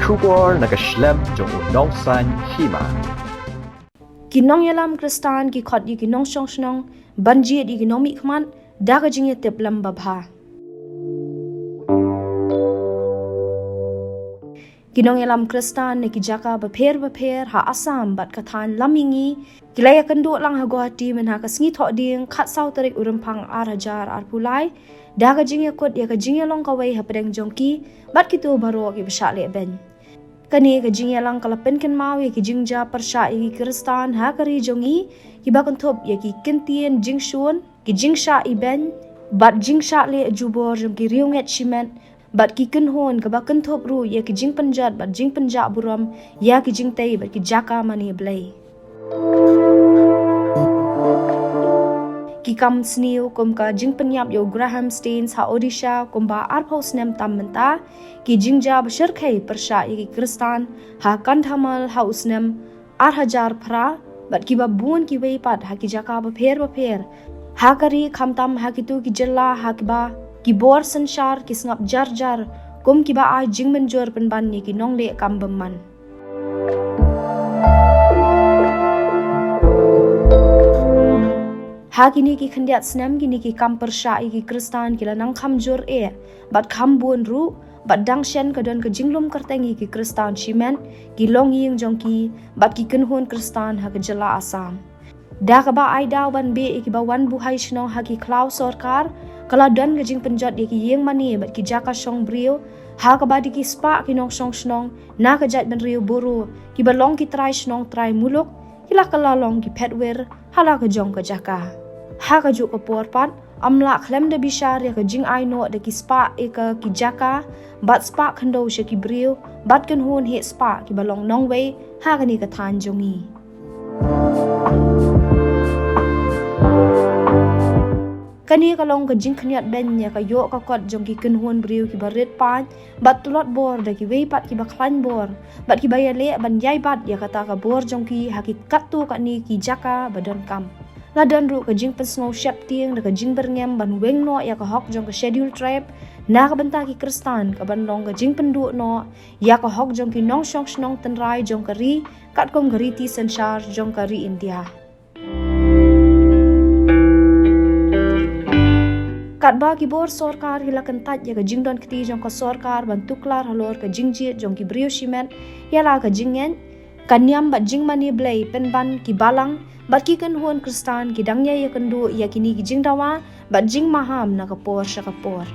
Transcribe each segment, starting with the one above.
Shubor nakaslem jong unong san hima. Kinong yalam kristan ki khot yi kinong shong shnong banji di kinong mi khman daga jinge teplam babha. Kinong yalam kristan ne ki jaka bapher ha asam bat kathan lamingi kilaya kendo lang ha Guwahati men ha kasngi tho ding khat sau tarik urampang ar pulai daga jinge kot ya ka jinge long kawai ha pedeng jongki bat kitu baro ki bsha le ben kani ka jinge lang kala pen ken mau ya ki jingja persha ki kristan ha kari jongi ki bakon thop ya ki kentien jingshun ki jingsha i ben bat jingsha le jubor jong ki riunget shimen bat ki kenhon ka bakon thop ru ya ki jing panjat bat jing panja buram ya ki jing tai bat ki jaka mani blai ki kam sniu kum ka jing penyap yo Graham Staines ha Odisha kum ba arpos nem tam menta ki jingja bashir khai persha ki kristan ha kandhamal ha usnem ar hajar phra bat ki ba bun ki wei pat ha ki jaka ba pher ha kari khamtam ha ki tu ki jalla ha ki ba ki bor sanshar ki snap jar kum ki ba a jing menjor penban ni ki nong le kam bemman ha kini ki khandiat snam kini ki kam persha ki kristan ki lanang kham jor bat kham bun ru bat dang shen ka don ka jinglum kartengi ki kristan shimen ki long ying jongki bat ki kenhon kristan ha ka jala asam da ka ba ai daw ban be ki ba wan bu hai shno ha ki klaw sarkar kala don ka jing penjot ki yeng mani bat ki jaka shong brio ha ka ba di ki spa ki nong shong shnong na ka jat ban rio buru ki ba long ki try shnong try muluk ki la kala long ki petwer hala ka jong ka jaka ha ka ju ka porpat amla khlem de bishar ya ka jing ai no de ki spa e ka ki jaka bat spa khando she ki brio bat kan hon he spa ki balong nong wei ha ka ni ka than jongi kani ka long ka jing khniat ben ya ka yo ka kot jong ki kan hon brio ki baret pan bat tulot bor de ki wei pat ki ba khlan bor bat ki bayale ban yai bat ya ka ta ka bor jong ki ha ki kat tu ka ni ki jaka badon kam ladan ru ka jing pesno shap tieng da ka jing berngem ban weng no ya ka hok jong ka schedule trap na ka banta ki kristan ka ban long ka jing pendu no ya ka hok jong ki nong shong snong tan rai jong ka ri kat kom gari ti sanchar jong ka ri India kat ba ki bor sarkar ki lakan tat ya ka jing don kti jong ka sarkar ban tuklar halor ka jing jiet jong ki brio shimen ya la ka jingen kanyam bat jing mani blai pen ban ki balang bat ki kan hon kristan ki dangya ya kandu ya kini ki jing dawa bat jing maham na kapor sya kapor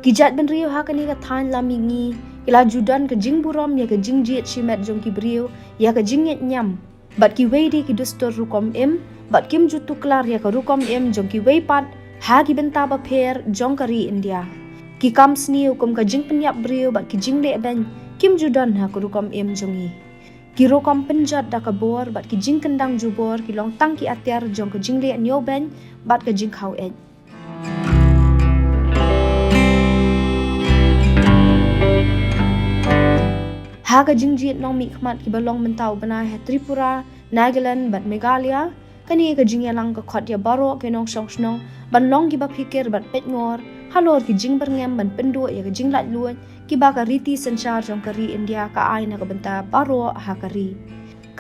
ki jat ben rio ha kani ka than lamingi ila judan ka jing buram ya ka jing jiet shimet jong ki brio ya ka jing yet nyam bat ki wei di ki dustor rukom em bat kim jutu klar ya ka rukom em jong ki wei pat ha ki benta ba pher jong ka ri India ki kam sni hukum ka jing penyap brio bat ki jing le ben kim judan ha kurukom em jongi ki rokom penjat da ka bor bat ki jing kendang jubor ki long tang ki atyar jong ka jing le nyo ben bat ka jing khau et ha ka jing jiet long mi khmat ki balong mentau bana he Tripura Nagaland bat Meghalaya kani ka jing yalang ka khot ya baro ke nong shong snong ban long ki ba phikir bat pet ngor halor ki jing berngem ban pendu ya ka jing lat luan ki ba ka riti sanchar jong ka ri India ka ai na ka banta baro ha ka ri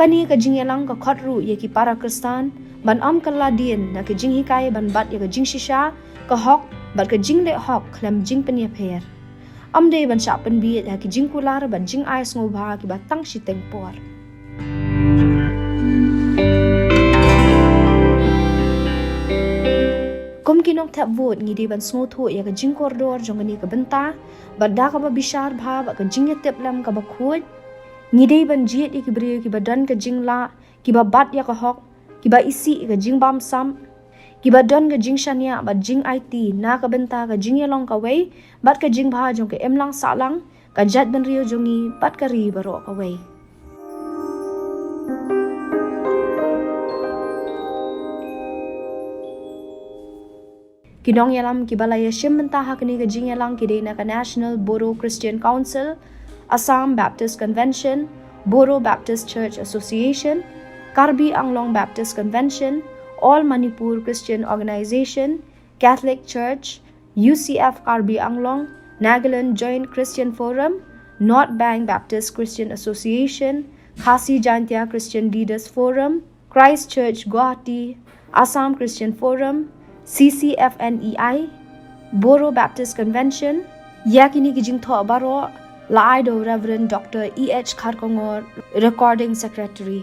kani ka jing yalang ka khot ru ya ki para kristan ban am kala dien na ka jing hikai ban bat ya ka jing shisha ka hok bat ka jing le hok khlam jing pen ya pher am de ban sha pen bi ya ki jing kular ban jing ai sngo bha ki ba tang shi teng por kum kinong thap vot ngi di ban sngo thu ya ka jing koridor jong ni ka banta badda ka ba bishar bha ba ka jing tep lam ka ba khoj ngi dei ban jiet ki brio ki badan ka jing la ki ba bat ya ka hok ki ba isi ka jing bam sam ki ba don ka jing shania ba jing IT na ka banta ka jing yalong ka wei bat ka jing bha jong ka emlang sa lang ka jat ban rio jongi bat ka ri baro ka wei kinong yalam ki balaya shim menta ha kani ka jing yalang ki deina ka National Bodo Christian Council Assam Baptist Convention Bodo Baptist Church Association Karbi Anglong Baptist Convention All Manipur Christian Organization Catholic Church UCF Karbi Anglong, Nagaland Joint Christian Forum, North Bank Baptist Christian Association, Khasi Jantia Christian Leaders Forum, Christ Church Guwahati, Assam Christian Forum, CCFNEI, Boro Baptist Convention, Yakini Gijing Tho Baro, Laido Reverend Dr. E.H. Kharkongor, Recording Secretary.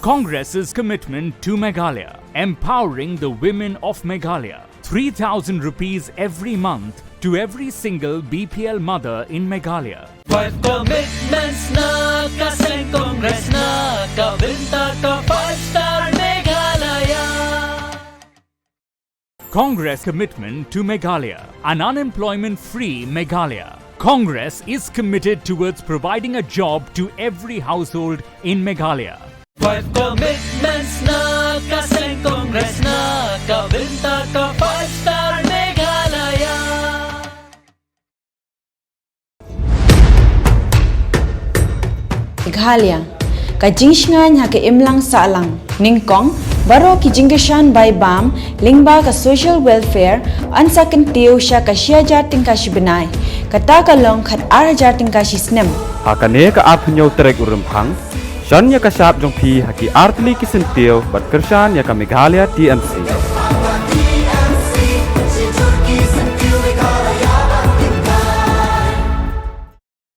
Congress's commitment to Meghalaya, empowering the women of Meghalaya. 3,000 rupees every month to every single BPL mother in Meghalaya. 5 commitments na kaseng Congress na kabinta ka 5-star Meghalaya. Congress commitment to Meghalaya, an unemployment-free Meghalaya. Congress is committed towards providing a job to every household in Meghalaya. 5 commitments na kaseng Congress na kabinta ka 5-star Meghalaya. Meghalaya, kajingsingan ha ke imlang salang, ningkong, baro kijingkashan by BAM, lingba ka social welfare, ansa kentiw siya ka siya jating ka sibenay, katakalong kat ara jating ka sisnem. Hakane ka apnyo trek urumphang, Shan ya kasap jong pi haki artli kisentil bat kershan ya ka Meghalaya TMC.